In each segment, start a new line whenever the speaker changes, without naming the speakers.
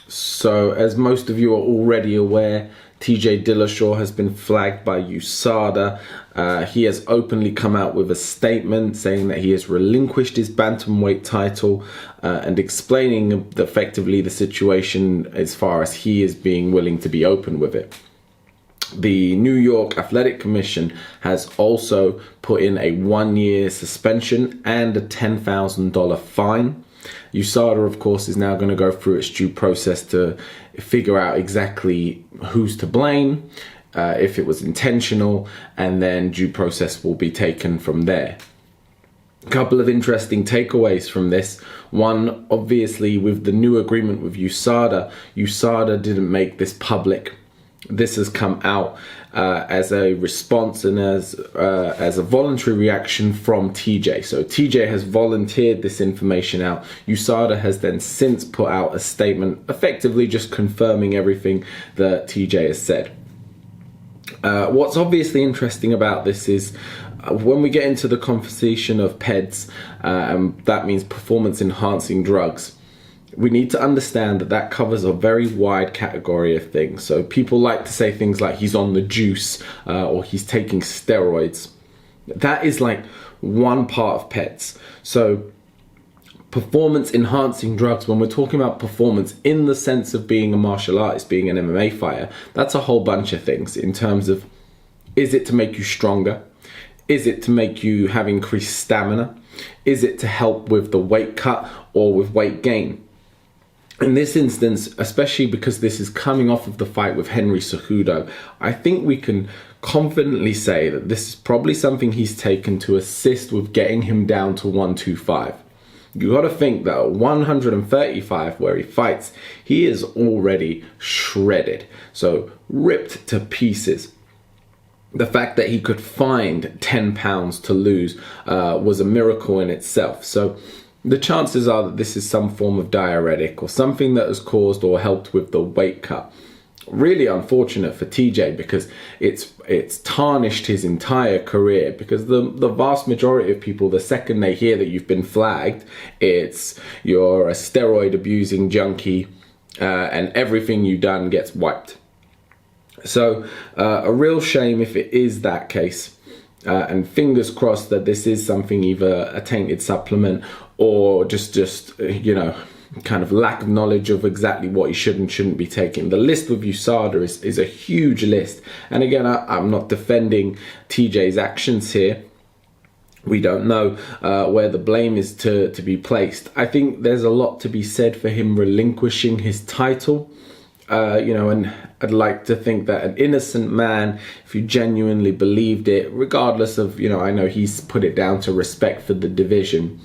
So, as most of you are already aware, TJ Dillashaw has been flagged by USADA. He has openly come out with a statement saying that he has relinquished his bantamweight title and explaining effectively the situation as far as he is being willing to be open with it. The New York Athletic Commission has also put in a 1-year suspension and a $10,000 fine. USADA, of course, is now going to go through its due process to figure out exactly who's to blame, if it was intentional, and then due process will be taken from there. A couple of interesting takeaways from this. One, obviously, with the new agreement with USADA, USADA didn't make this public. This has come out as a response and as a voluntary reaction from TJ. So TJ has volunteered this information out. USADA has then since put out a statement effectively just confirming everything that TJ has said. What's obviously interesting about this is when we get into the conversation of PEDs, that means performance enhancing drugs. We need to understand that that covers a very wide category of things. So people like to say things like he's on the juice or he's taking steroids. That is like one part of PEDs. So performance enhancing drugs, when we're talking about performance in the sense of being a martial artist, being an MMA fighter, that's a whole bunch of things in terms of, is it to make you stronger? Is it to make you have increased stamina? Is it to help with the weight cut or with weight gain? In this instance, especially because this is coming off of the fight with Henry Cejudo, I think we can confidently say that this is probably something he's taken to assist with getting him down to 125. You got to think that at 135 where he fights, he is already shredded, so ripped to pieces. The fact that he could find 10 pounds to lose was a miracle in itself. So the chances are that this is some form of diuretic or something that has caused or helped with the weight cut. Really unfortunate for TJ because it's tarnished his entire career, because the vast majority of people, the second they hear that you've been flagged, it's you're a steroid abusing junkie and everything you've done gets wiped. So a real shame if it is that case. And fingers crossed that this is something, either a tainted supplement or just you know, kind of lack of knowledge of exactly what he should and shouldn't be taking. The list with USADA is a huge list. And again, I'm not defending TJ's actions here. We don't know where the blame is to be placed. I think there's a lot to be said for him relinquishing his title. You know, and I'd like to think that an innocent man, if you genuinely believed it, regardless of, you know, I know he's put it down to respect for the division,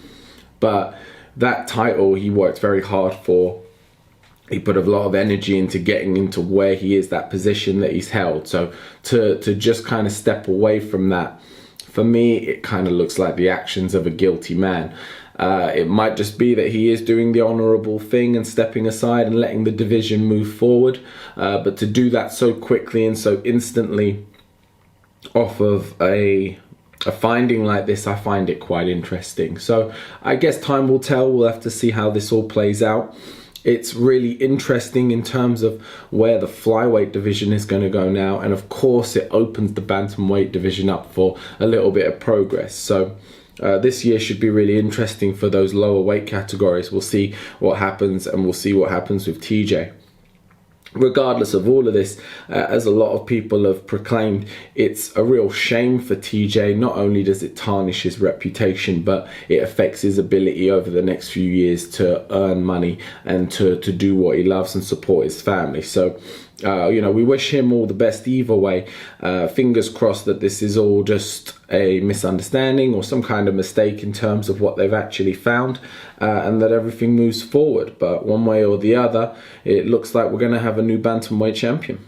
but that title he worked very hard for. He put a lot of energy into getting into where he is, that position that he's held. So to just kind of step away from that, for me, it kind of looks like the actions of a guilty man. It might just be that he is doing the honourable thing and stepping aside and letting the division move forward. But to do that so quickly and so instantly off of a finding like this, I find it quite interesting. So I guess time will tell. We'll have to see how this all plays out. It's really interesting in terms of where the flyweight division is going to go now. And of course, it opens the bantamweight division up for a little bit of progress. So this year should be really interesting for those lower weight categories. We'll see what happens, and we'll see what happens with TJ. Regardless of all of this, as a lot of people have proclaimed, it's a real shame for TJ. Not only does it tarnish his reputation, but it affects his ability over the next few years to earn money and to do what he loves and support his family. So, you know, we wish him all the best either way. Fingers crossed that this is all just a misunderstanding or some kind of mistake in terms of what they've actually found, and that everything moves forward. But one way or the other, it looks like we're going to have a new bantamweight champion.